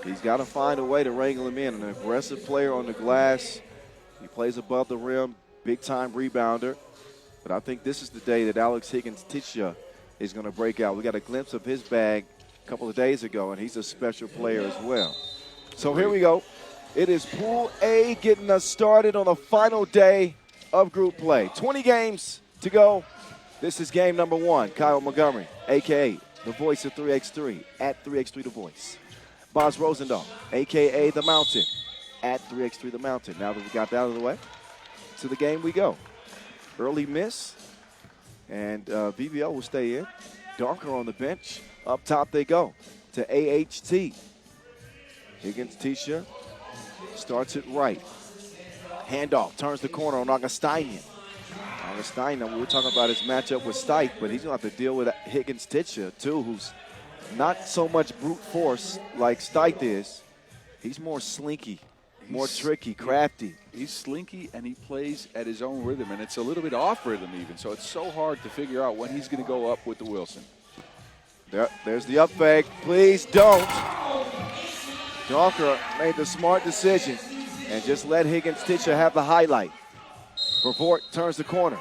He's got to find a way to wrangle him in. An aggressive player on the glass. He plays above the rim, big-time rebounder. But I think this is the day that Alex Higgins-Tisha is going to break out. We got a glimpse of his bag a couple of days ago, and he's a special player as well. So here we go. It is Pool A getting us started on the final day of group play. 20 games to go. This is game number 1. Kyle Montgomery, a.k.a. the voice of 3x3, at 3x3 The Voice. Boz Rosendahl, a.k.a. The Mountain, at 3x3 The Mountain. Now that we got that out of the way, to the game we go. Early miss, and VBO will stay in. Donker on the bench. Up top they go to AHT. Higgins-Tisha starts it right. Handoff, turns the corner on Augustinian. Augustinian, we were talking about his matchup with Stike, but he's going to have to deal with Higgins-Tisha, too, who's not so much brute force like Stike is. He's more slinky, more tricky, crafty. He's slinky, and he plays at his own rhythm, and it's a little bit off rhythm even, so it's so hard to figure out when he's going to go up with the Wilson. There's the up fake. Please don't. Donker made the smart decision and just let Higgins-Tisha have the highlight. Vervoort turns the corner.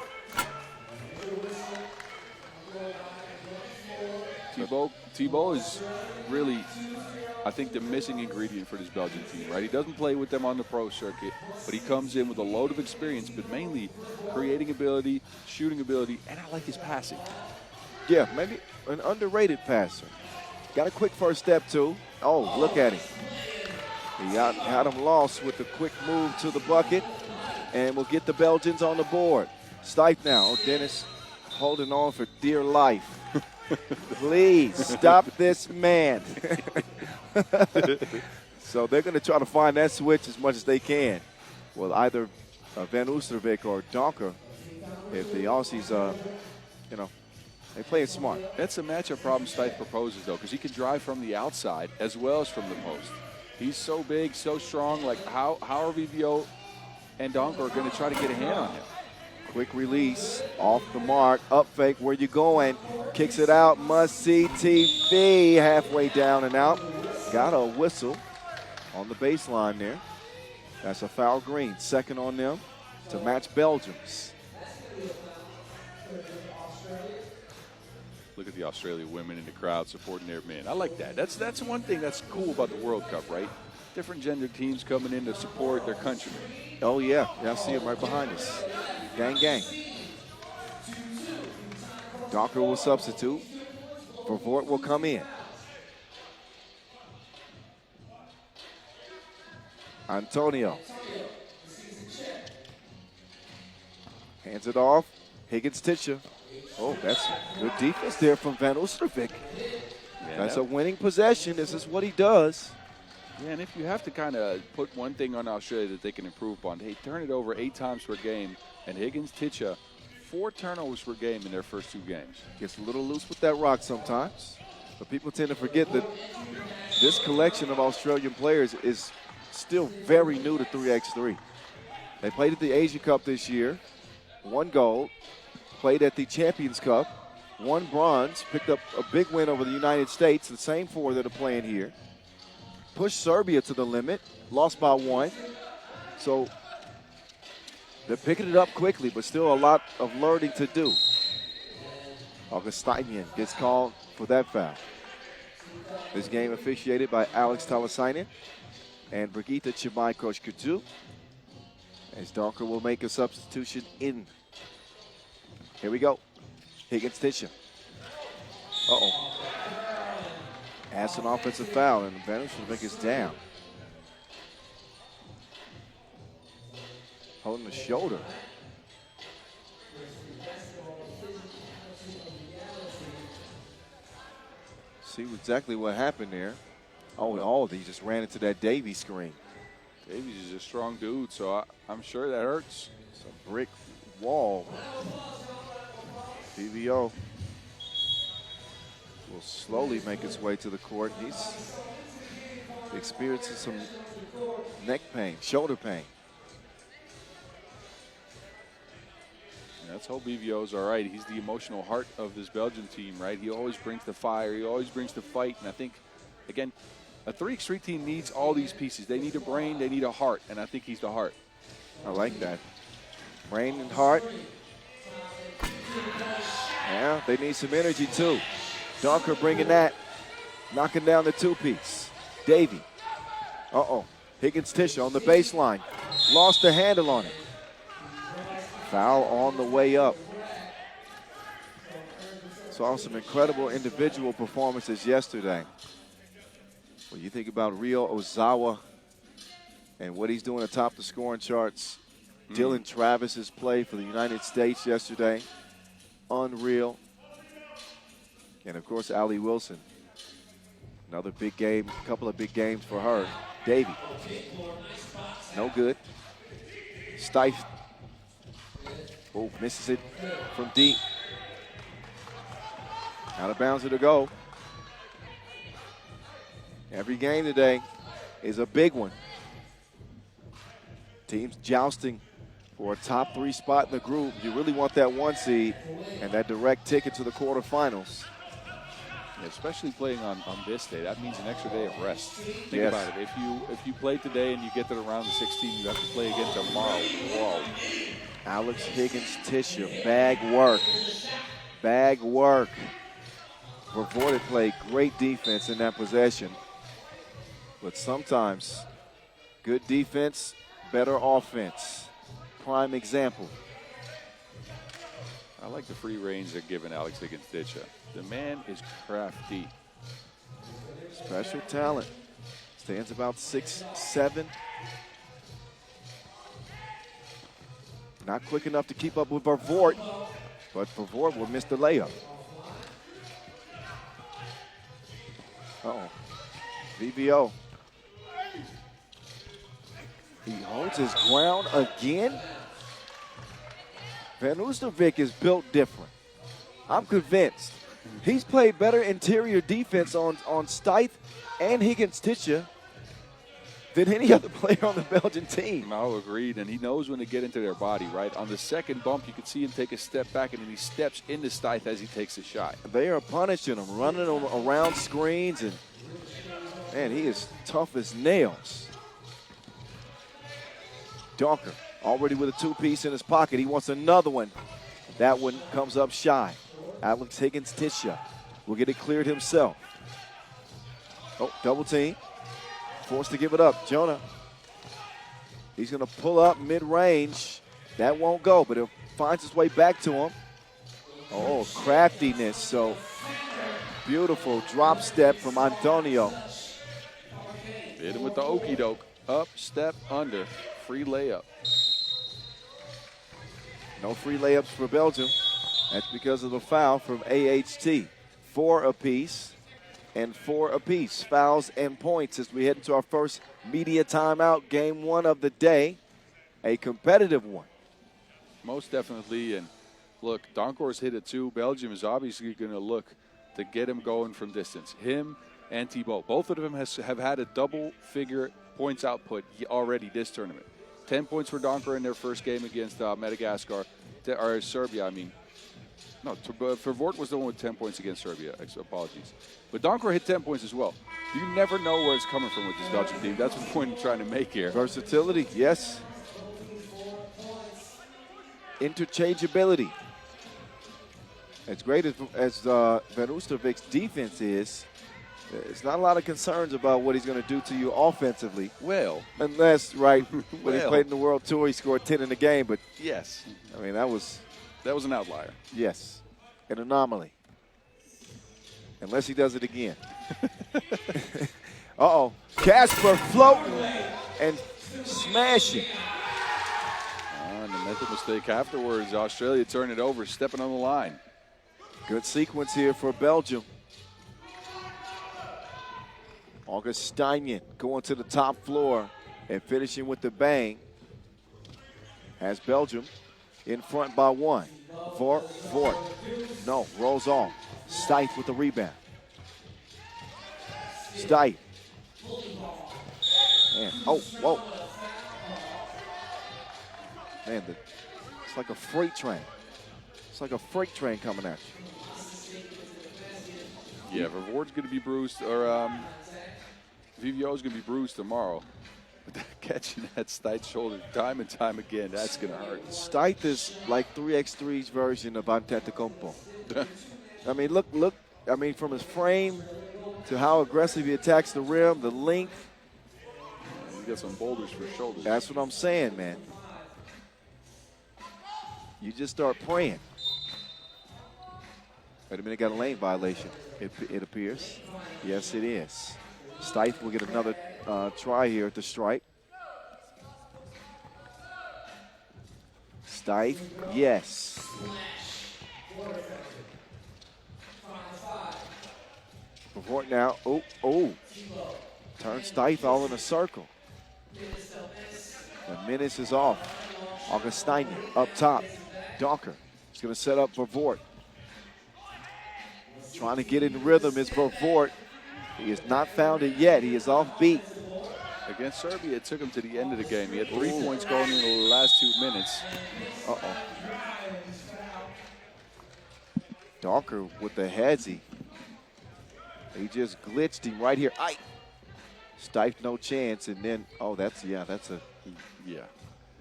Thibault is really, I think, the missing ingredient for this Belgian team, right? He doesn't play with them on the pro circuit, but he comes in with a load of experience, but mainly creating ability, shooting ability, and I like his passing. Yeah, maybe an underrated passer. Got a quick first step, too. Oh, look at him. He had him lost with a quick move to the bucket, and we'll get the Belgians on the board. Stike now. Oh, Dennis holding on for dear life. Please stop this man. So they're going to try to find that switch as much as they can. Well, either Van Oosterbeek or Donker, if the Aussies, they play it smart. That's a matchup problem Stike proposes, though, because he can drive from the outside as well as from the post. He's so big, so strong. Like, how are VBO and Donker going to try to get a hand on him? Quick release, off the mark, up fake, where you going? Kicks it out, must-see TV, halfway down and out. Got a whistle on the baseline there. That's a foul green, second on them to match Belgium's. Look at the Australian women in the crowd supporting their men. I like that. That's one thing that's cool about the World Cup, right? Different gender teams coming in to support their countrymen. Oh, yeah. Yeah, I see them right behind us. Gang, gang. Donker will substitute. Vervoort will come in. Antonio. Hands it off. Higgins-Tisha. Oh, that's good defense there from Van Oosterbeek. Yeah, that's a winning possession. This is what he does. Yeah, and if you have to kind of put one thing on Australia that they can improve upon, they turn it over 8 times per game, and Higgins-Tisha, 4 turnovers per game in their first 2 games. Gets a little loose with that rock sometimes, but people tend to forget that this collection of Australian players is still very new to 3x3. They played at the Asia Cup this year, won gold, played at the Champions Cup, won bronze, picked up a big win over the United States, the same 4 that are playing here. Pushed Serbia to the limit, lost by 1. So they're picking it up quickly, but still a lot of learning to do. Augustinian gets called for that foul. This game officiated by Alex Talasainen and Brigitte Chimay-Koshkutu, as Donker will make a substitution in. Here we go. Higgins-Tisha. Uh-oh. Has an offensive foul, and Van Oosterbeek is down. Holding the shoulder. See exactly what happened there. Oh, he just ran into that Davies screen. Davies is a strong dude, so I'm sure that hurts. It's a brick wall. VBO will slowly make its way to the court. He's experiencing some neck pain, shoulder pain. Let's hope VBO's all right. He's the emotional heart of this Belgian team, right? He always brings the fire. He always brings the fight. And I think, again, A 3x3 team needs all these pieces. They need a brain, they need a heart, and I think he's the heart. I like that. Brain and heart. Yeah, they need some energy too. Dunker bringing that, knocking down the two-piece. Davey. Higgins-Tisha on the baseline. Lost the handle on it. Foul on the way up. Saw some incredible individual performances yesterday. When you think about Ryo Ozawa and what he's doing atop the scoring charts, Dylan Travis's play for the United States yesterday, unreal. And, of course, Allie Wilson. Another big game, a couple of big games for her. Davey, no good. Stife, misses it from deep. Out of bounds to go. Every game today is a big one. Teams jousting for a top 3 spot in the group. You really want that 1 seed and that direct ticket to the quarterfinals. Yeah, especially playing on this day, that means an extra day of rest. Think about it. If you play today and you get to the round of 16, you have to play again tomorrow. Whoa. Alex Higgins-Tisha, bag work. Bag work. Vervoordt played great defense in that possession. But sometimes good defense, better offense. Prime example. I like the free range they're giving Alex Higgins-Tisha. The man is crafty. Special talent. Stands about 6'7". Not quick enough to keep up with Vervoordt, but Vervoordt will miss the layup. VBO. He holds his ground again. Van Oosterbeek is built different. I'm convinced. He's played better interior defense on Stife and Higgins-Tisha than any other player on the Belgian team. No, agreed, and he knows when to get into their body, right? On the second bump, you could see him take a step back, and then he steps into Stife as he takes a shot. They are punishing him, running him around screens, and man, he is tough as nails. Dunker already with a 2-piece in his pocket. He wants another one. That one comes up shy. Alex Higgins-Tisha will get it cleared himself. Double team. Forced to give it up. Jonah. He's going to pull up mid-range. That won't go, but it finds its way back to him. Craftiness. So beautiful drop step from Antonio. Hit him with the okey doke. Up, step, under. Free layup. No free layups for Belgium. That's because of the foul from AHT. 4 apiece and 4 apiece. Fouls and points as we head into our first media timeout. Game 1 of the day. A competitive one. Most definitely. And look, Donkor's hit it too. Belgium is obviously going to look to get him going from distance. Him and Thibault. Both of them have had a double-figure points output already this tournament. 10 points for Donkor in their first game against Madagascar, or Serbia, I mean. No, Vervoordt was the one with 10 points against Serbia. Apologies. But Donkor hit 10 points as well. You never know where it's coming from with this Belgian team. That's the point I'm trying to make here. Versatility, yes. Interchangeability. As great as Van Oosterbeek's defense is, there's not a lot of concerns about what he's going to do to you offensively. Well. Unless, right, when he played in the World Tour, he scored 10 in the game. But, yes. I mean, that was an outlier. Yes. An anomaly. Unless he does it again. Casper floating and smashing. And the mental mistake afterwards. Australia turned it over, stepping on the line. Good sequence here for Belgium. August Steinman going to the top floor and finishing with the bang. Has Belgium in front by 1. Vort. No, rolls off. Stife with the rebound. Stife. Man, whoa. Man, it's like a freight train. It's like a freight train coming at you. Yeah, Vervoort's going to be bruised, or VVO is going to be bruised tomorrow. But catching that Stite's shoulder time and time again, that's going to hurt. Stite is like 3x3's version of Antetokounmpo. I mean, look. I mean, from his frame to how aggressive he attacks the rim, the length. He's got some boulders for shoulders. That's what I'm saying, man. You just start praying. Wait a minute, got a lane violation, it appears. Yes, it is. Stite will get another try here at the strike. Stite, yes. Before now, oh. Turn Stite all in a circle. The menace is off. Augustine up top. Donker is going to set up Vervoort. Trying to get in rhythm is Vervoort. He has not found it yet. He is off beat. Against Serbia, it took him to the end of the game. He had 3 points going in the last 2 minutes. Uh-oh. Donker with the headsy. He just glitched him right here. Stite no chance, and then, that's a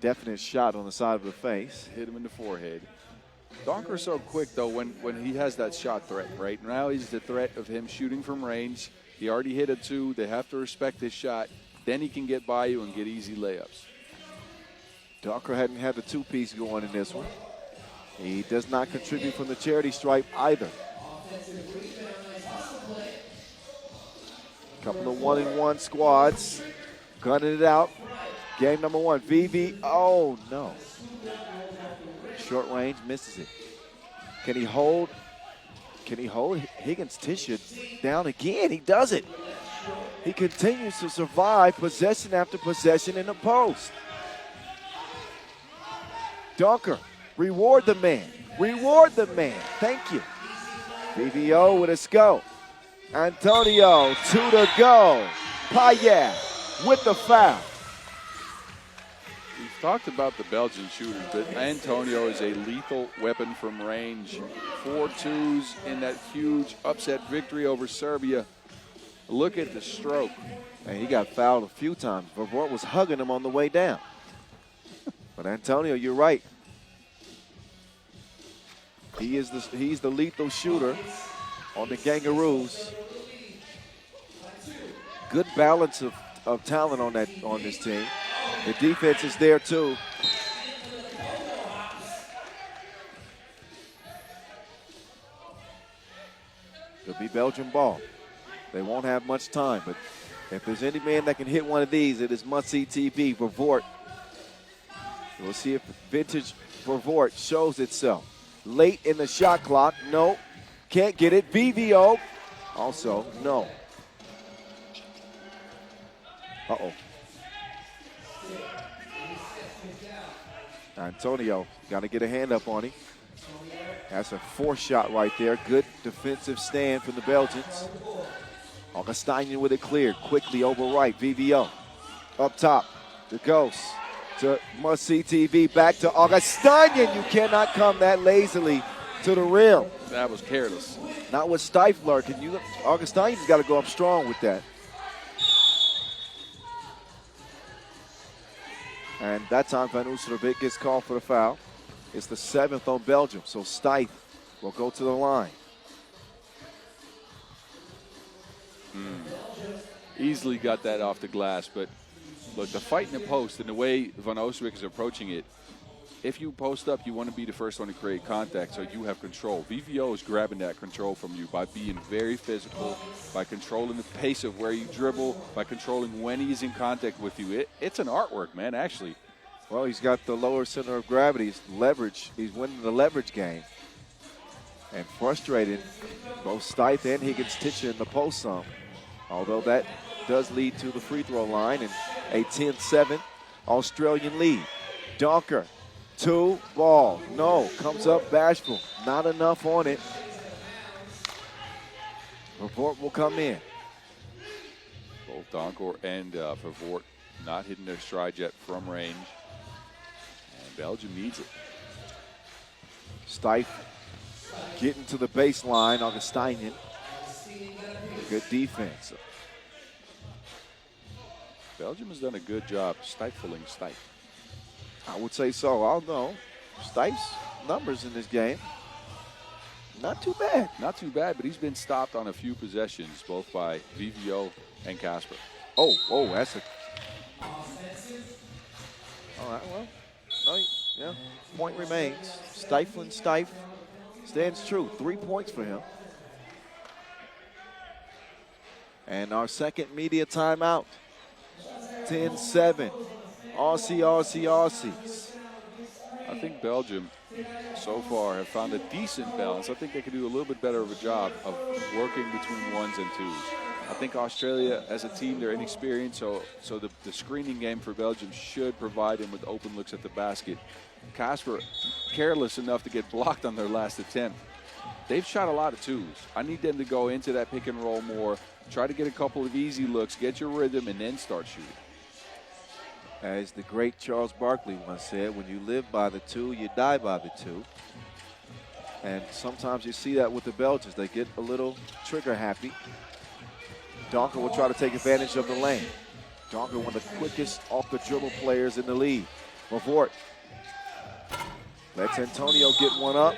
definite shot on the side of the face. Hit him in the forehead. Donker's so quick, though, when he has that shot threat, right? Now he's the threat of him shooting from range. He already hit a 2. They have to respect his shot. Then he can get by you and get easy layups. Donker hadn't had the 2-piece going in this one. He does not contribute from the charity stripe either. Couple of 1-and-1 squads. Gunning it out. Game number 1. VV. Oh, no. Short range, misses it. Can he hold? Higgins Tisha down again. He does it. He continues to survive possession after possession in the post. Donker, reward the man. Reward the man. Thank you. VVO with a scope. Antonio, 2 to go. Payet with the foul. We've talked about the Belgian shooters, but Antonio is a lethal weapon from range. 4 2s in that huge upset victory over Serbia. Look at the stroke. And he got fouled a few times. Vervoort was hugging him on the way down. But Antonio, you're right. He's the lethal shooter on the Kangaroos. Good balance of talent on this team. The defense is there too. It'll be Belgian ball. They won't have much time, but if there's any man that can hit one of these, it is must-see TV, Vervoort. We'll see if vintage Vervoort shows itself. Late in the shot clock, no. Can't get it. VVO, also, no. Uh-oh. Antonio, got to get a hand up on him. That's a 4 shot right there. Good defensive stand from the Belgians. Augustine with it cleared. Quickly over right. VVO. Up top. The Ghost. To must-see TV. Back to Augustine. You cannot come that lazily to the rim. That was careless. Not with Stifler. Augustine's got to go up strong with that. And that time Van Oosterbeek gets called for the foul. It's the 7th on Belgium, so Stite will go to the line. Easily got that off the glass, but look, the fight in the post and the way Van Oosterbeek is approaching it, if you post up, you want to be the first one to create contact so you have control. VVO is grabbing that control from you by being very physical, by controlling the pace of where you dribble, by controlling when he's in contact with you. It's an artwork, man, actually. Well, he's got the lower center of gravity. Leverage. He's winning the leverage game. And frustrated both Stite and Higgins Tisha in the post some. Although that does lead to the free throw line and a 10-7 Australian lead. Donker. 2 ball. No. Comes up bashful. Not enough on it. Vervoort will come in. Both Donker and Vervoort not hitting their stride yet from range. And Belgium needs it. Stite getting to the baseline. Augustine. Good defense. Belgium has done a good job stifling Stipe. I would say so. Although Stipe's numbers in this game, not too bad. Not too bad, but he's been stopped on a few possessions, both by VVO and Casper. Oh, that's a. All right, well, no, yeah. Point remains. Stifling Stipe stands true. 3 points for him. And our second media timeout. 10-7. Aussies. I think Belgium, so far, have found a decent balance. I think they could do a little bit better of a job of working between ones and twos. I think Australia, as a team, they're inexperienced, so the screening game for Belgium should provide him with open looks at the basket. Casper, careless enough to get blocked on their last attempt. They've shot a lot of twos. I need them to go into that pick and roll more, try to get a couple of easy looks, get your rhythm, and then start shooting. As the great Charles Barkley once said, when you live by the two, you die by the two. And sometimes you see that with the Belgians. They get a little trigger happy. Donker will try to take advantage of the lane. Donker, one of the quickest off-the-dribble players in the league. Mavort lets Antonio get one up.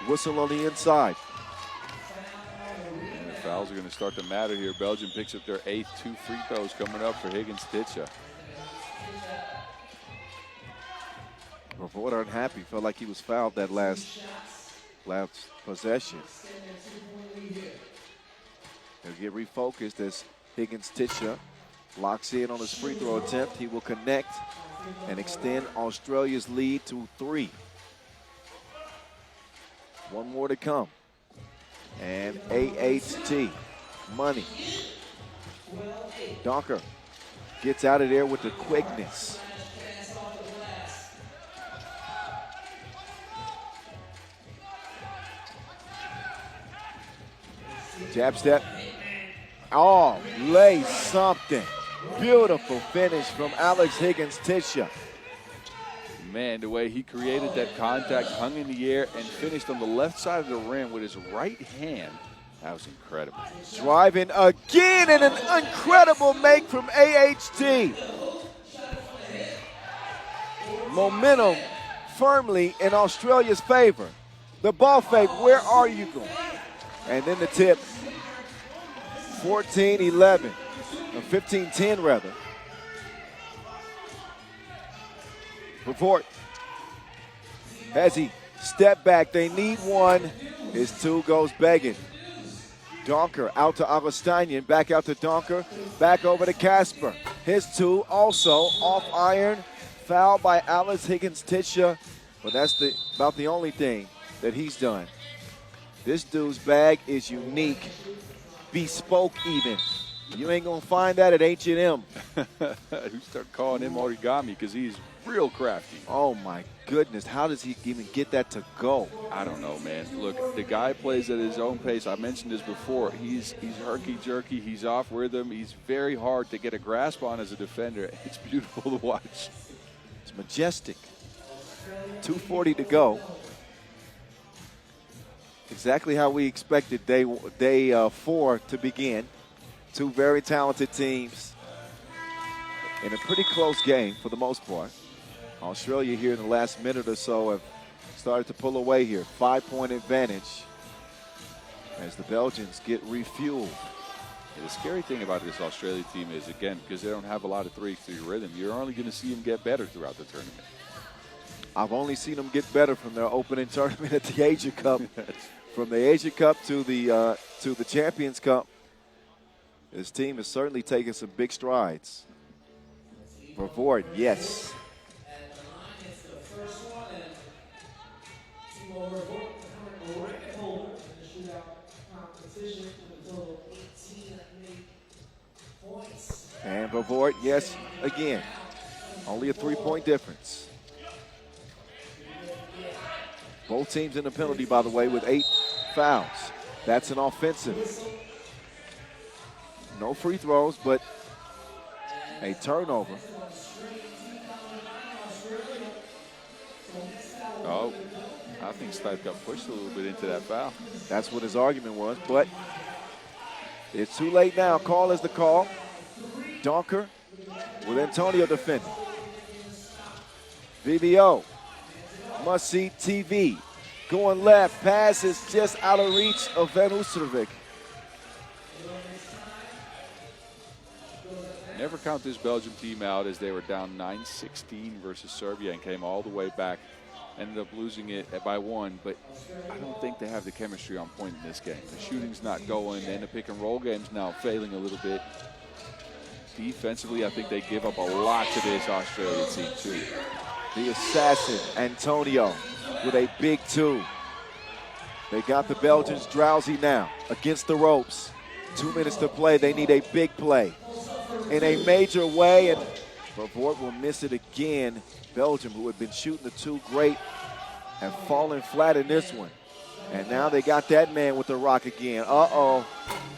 Whistle on the inside. And the fouls are going to start to matter here. Belgium picks up their 8th, 2 free throws coming up for Higgins-Titsha. Mavort unhappy, felt like he was fouled that last possession. He'll get refocused as Higgins-Titsha locks in on his free throw attempt. He will connect and extend Australia's lead to 3. One more to come. And AHT, money. Donker gets out of there with the quickness. Jab step. Oh, lay something. Beautiful finish from Alex Higgins-Titsha. Man, the way he created that contact, hung in the air, and finished on the left side of the rim with his right hand. That was incredible. Driving again, and an incredible make from AHT. Momentum firmly in Australia's favor. The ball fake, where are you going? And then the tip, 14-11, or 15-10 rather. Report. As he stepped back, they need one. His 2 goes begging. Donker out to Augustinian, back out to Donker, back over to Casper. His 2 also off iron, fouled by Alex Higgins-Titsha, but that's about the only thing that he's done. This dude's bag is unique, bespoke even. You ain't gonna find that at H&M. We start calling him origami because he's real crafty. Oh my goodness, how does he even get that to go? I don't know, man. Look, the guy plays at his own pace. I mentioned this before. He's herky-jerky. He's off rhythm. He's very hard to get a grasp on as a defender. It's beautiful to watch. It's majestic. 2:40 to go. Exactly how we expected day 4 to begin. 2 very talented teams in a pretty close game for the most part. Australia here in the last minute or so have started to pull away here. 5-point advantage as the Belgians get refueled. Yeah, the scary thing about this Australia team is, again, because they don't have a lot of 3x3 rhythm, you're only going to see them get better throughout the tournament. I've only seen them get better from their opening tournament at the Asia Cup. From the Asia Cup to the Champions Cup, this team has certainly taken some big strides. Mavort, yes. And Mavort, yes, again. Only a 3-point difference. Both teams in the penalty, by the way, with 8 fouls. That's an offensive. No free throws, but a turnover. Oh, I think Stipe got pushed a little bit into that foul. That's what his argument was, but it's too late now. Call is the call. Donker with Antonio defending. VBO, must-see TV. Going left, pass is just out of reach of Van Oosterwijk. Never count this Belgium team out, as they were down 9-16 versus Serbia and came all the way back. Ended up losing it by 1, but I don't think they have the chemistry on point in this game. The shooting's not going, and the pick and roll game's now failing a little bit. Defensively, I think they give up a lot to this Australian team too. The assassin, Antonio, with a big 2. They got the Belgians drowsy now against the ropes. 2 minutes to play. They need a big play in a major way, and Vervoort will miss it again. Belgium, who had been shooting the 2 great, have fallen flat in this one. And now they got that man with the rock again. Uh-oh.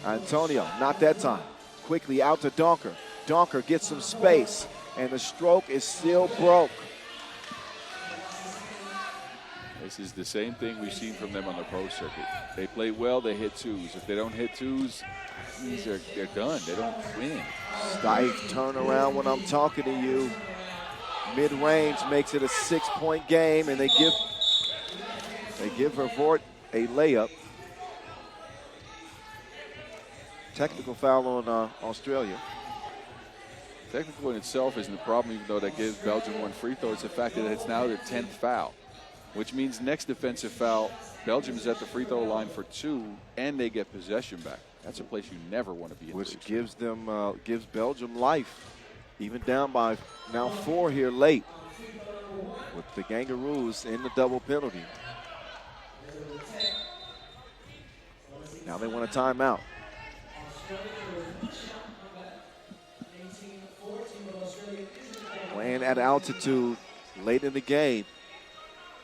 Antonio, not that time. Quickly out to Donker. Donker gets some space, and the stroke is still broke. This is the same thing we've seen from them on the pro circuit. They play well, they hit 2s. If they don't hit 2s, they're done. They don't win. Stipe turnaround when I'm talking to you. Mid-range makes it a 6-point game, and they give Vervoort a layup. Technical foul on Australia. Technical in itself isn't the problem, even though that gives Belgium 1 free throw. It's the fact that it's now their 10th foul, which means next defensive foul, Belgium is at the free throw line for 2, and they get possession back. That's a place you never want to be in. Which gives Belgium life, even down by now 4 here late, with the Kangaroos in the double penalty. Now they want a timeout. Playing at altitude late in the game.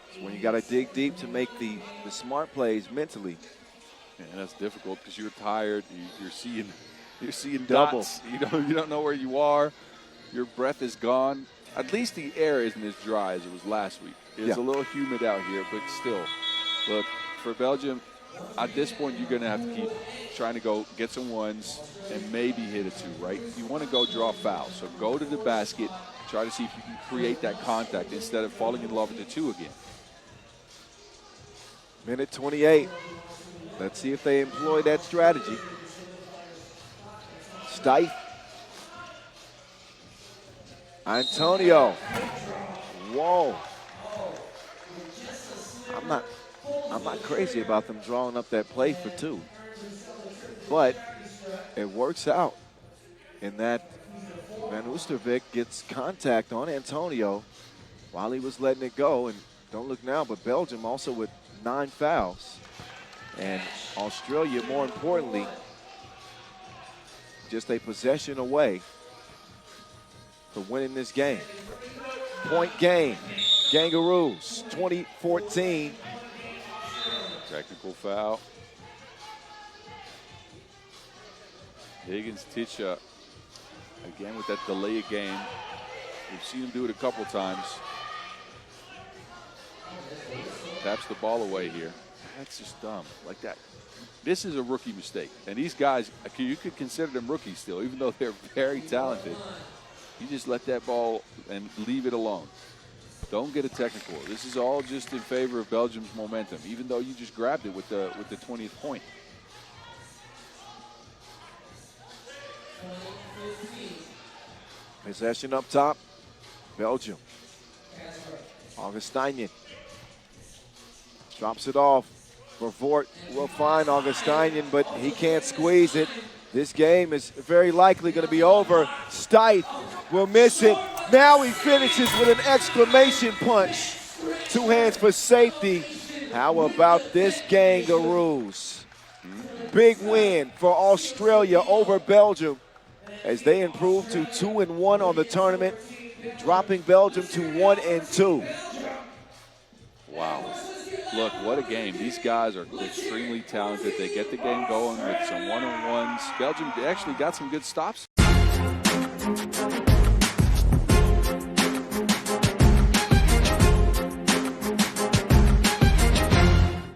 It's when you got to dig deep to make the smart plays mentally. And that's difficult because you're tired. You're seeing double. Dots. You don't know where you are. Your breath is gone. At least the air isn't as dry as it was last week. It's a little humid out here, but still, look, for Belgium, at this point, you're going to have to keep trying to go get some 1s and maybe hit a 2, right? You want to go draw fouls. So go to the basket, try to see if you can create that contact instead of falling in love with the 2 again. Minute 28. Let's see if they employ that strategy. Stipe. Antonio. Whoa. I'm not crazy about them drawing up that play for 2. But it works out in that Van Oosterwijk gets contact on Antonio while he was letting it go. And don't look now, but Belgium also with 9 fouls. And Australia, more importantly, just a possession away for winning this game. Point game, Kangaroos, 2014. Technical foul. Higgins Ticha, again with that delay of game. We've seen him do it a couple times. Taps the ball away here. That's just dumb, like that. This is a rookie mistake. And these guys, you could consider them rookies still, even though they're very talented. You just let that ball and leave it alone. Don't get a technical. This is all just in favor of Belgium's momentum, even though you just grabbed it with the 20th point. Possession up top, Belgium. Augustinian drops it off. Vervoort will find Augustinian, but he can't squeeze it. This game is very likely going to be over. Stipe will miss it. Now he finishes with an exclamation punch. 2 hands for safety. How about this Kangaroos? Big win for Australia over Belgium as they improve to 2-1 on the tournament, dropping Belgium to 1-2. Wow. Look, what a game. These guys are extremely talented. They get the game going with some one-on-ones. Belgium actually got some good stops.